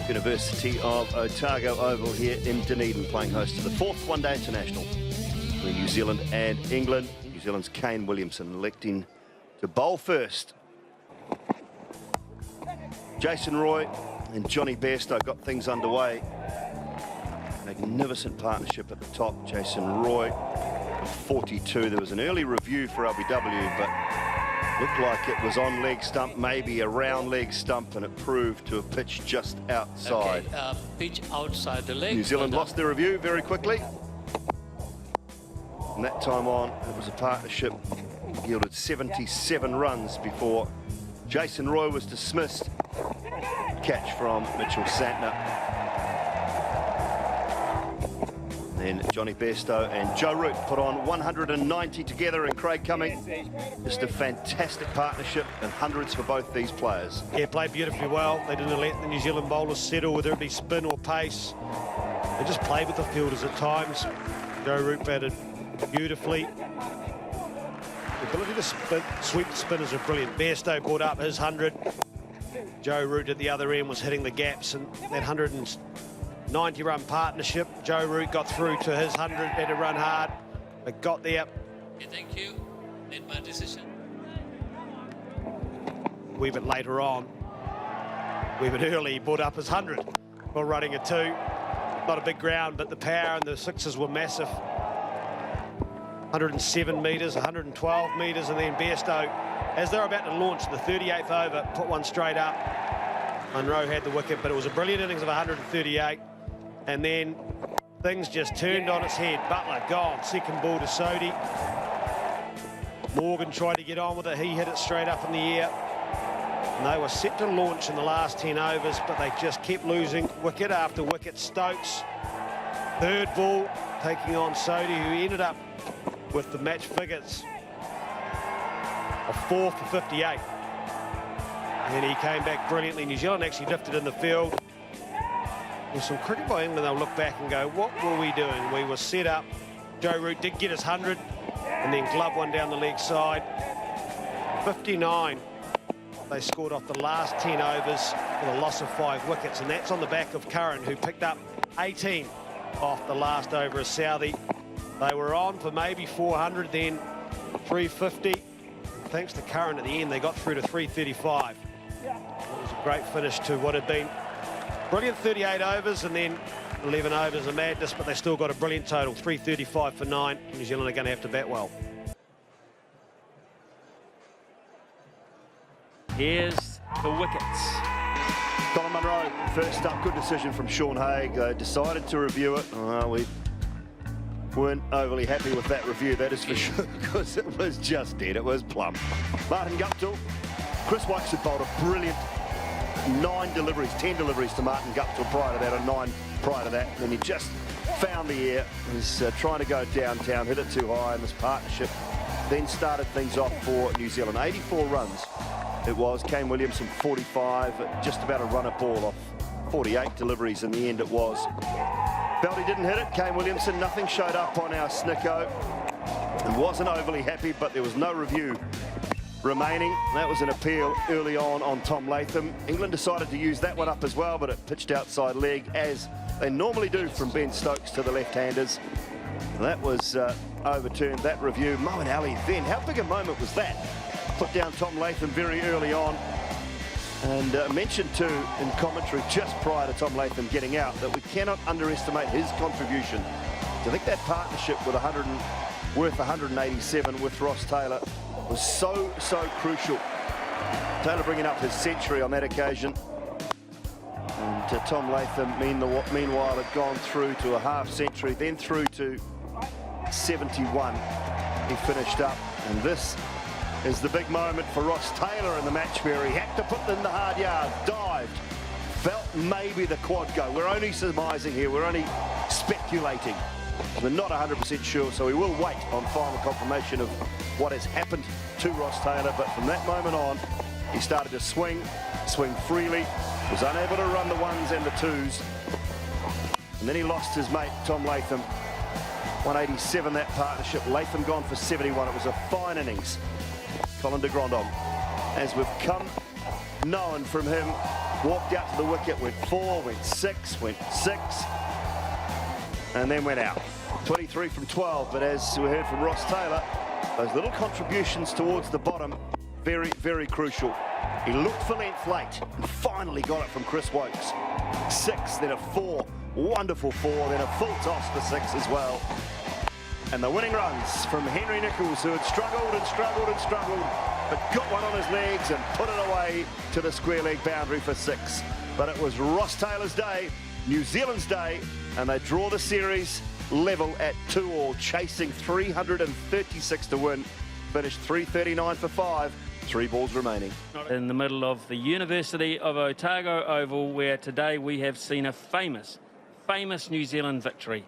University of Otago Oval here in Dunedin, playing host to the 4th one-day international between New Zealand and England. New Zealand's Kane Williamson electing to bowl first. Jason Roy and Jonny Bairstow got things underway. Magnificent partnership at the top. Jason Roy, 42. There was an early review for LBW, but looked like it was on leg stump, maybe a round leg stump, and it proved to have pitched just outside. Okay, pitch outside the leg. New Zealand lost the review very quickly. From that time on, it was a partnership yielded 77 runs before Jason Roy was dismissed. Catch from Mitchell Santner. Then Jonny Bairstow and Joe Root put on 190 together, and Craig Cumming. Just a fantastic partnership and hundreds for both these players. Yeah, played beautifully well. They didn't let the New Zealand bowlers settle, whether it be spin or pace. They just played with the fielders at times. Joe Root batted beautifully. The ability to sweep the spinners are brilliant. Bairstow brought up his 100. Joe Root at the other end was hitting the gaps, and that 190-run partnership. Joe Root got through to his 100, had to run hard, but got there. Okay, thank you. Made my decision. A wee bit later on, a wee bit early, he brought up his 100 while running a 2. Not a big ground, but the power and the sixes were massive. 107 metres, 112 metres, and then Bairstow, as they were about to launch the 38th over, put one straight up. Munro had the wicket, but it was a brilliant innings of 138. And then things just turned on its head. Butler gone, second ball to Sodhi. Morgan tried to get on with it. He hit it straight up in the air. And they were set to launch in the last 10 overs, but they just kept losing wicket after wicket. Stokes, third ball, taking on Sodhi, who ended up with the match figures of 4 for 58. And he came back brilliantly. New Zealand actually lifted in the field. With some cricket by England, they'll look back and go, what were we doing? We were set up. Joe Root did get his 100 and then glove one down the leg side. 59. They scored off the last 10 overs with a loss of 5 wickets, and that's on the back of Curran, who picked up 18 off the last over of Southey. They were on for maybe 400, then 350. Thanks to Curran at the end, they got through to 335. It was a great finish to what had been brilliant 38 overs, and then 11 overs of madness, but they still got a brilliant total, 335 for 9. New Zealand are going to have to bat well. Here's the wickets. Colin Munro, first up, good decision from Sean Haig. They decided to review it. We weren't overly happy with that review, that is for sure, because it was just dead. It was plumb. Martin Guptill, Chris Wykes had bowled a brilliant 10 deliveries to Martin Guptill prior to that, or 9 prior to that, and then he just found the air. He was trying to go downtown, hit it too high, and this partnership then started things off for New Zealand. 84 runs it was. Kane Williamson 45, just about a run at ball off 48 deliveries in the end it was. Belty didn't hit it. Kane Williamson, nothing showed up on our Snicko, and wasn't overly happy, but there was no review remaining. That was an appeal early on Tom Latham. England decided to use that one up as well, but it pitched outside leg, as they normally do, from Ben Stokes to the left-handers. That was overturned, that review. Moeen Ali then, how big a moment was that? Put down Tom Latham very early on, and mentioned too in commentary just prior to Tom Latham getting out that we cannot underestimate his contribution. I think that partnership with worth 187 with Ross Taylor was so crucial. Taylor bringing up his century on that occasion, and Tom Latham meanwhile had gone through to a half century, then through to 71. He finished up, and this is the big moment for Ross Taylor in the match, where he had to put in the hard yard, dived, felt maybe the quad go. We're only surmising here, we're only speculating. We're not 100% sure, so we will wait on final confirmation of what has happened to Ross Taylor. But from that moment on, he started to swing freely, was unable to run the 1s and the 2s, and then he lost his mate, Tom Latham. 187, that partnership. Latham gone for 71. It was a fine innings. Colin de Grandhomme, as we've come knowing from him, walked out to the wicket, went 4, went 6, went 6, and then went out. 23 from 12, but as we heard from Ross Taylor, those little contributions towards the bottom, very, very crucial. He looked for length late and finally got it from Chris Wokes. 6, then a 4, wonderful 4, then a full toss for 6 as well. And the winning runs from Henry Nicholls, who had struggled and struggled and struggled, but got one on his legs and put it away to the square leg boundary for 6. But it was Ross Taylor's day, New Zealand's day, and they draw the series level at 2-all, chasing 336 to win. Finished 339 for 5, 3 balls remaining. In the middle of the University of Otago Oval, where today we have seen a famous New Zealand victory.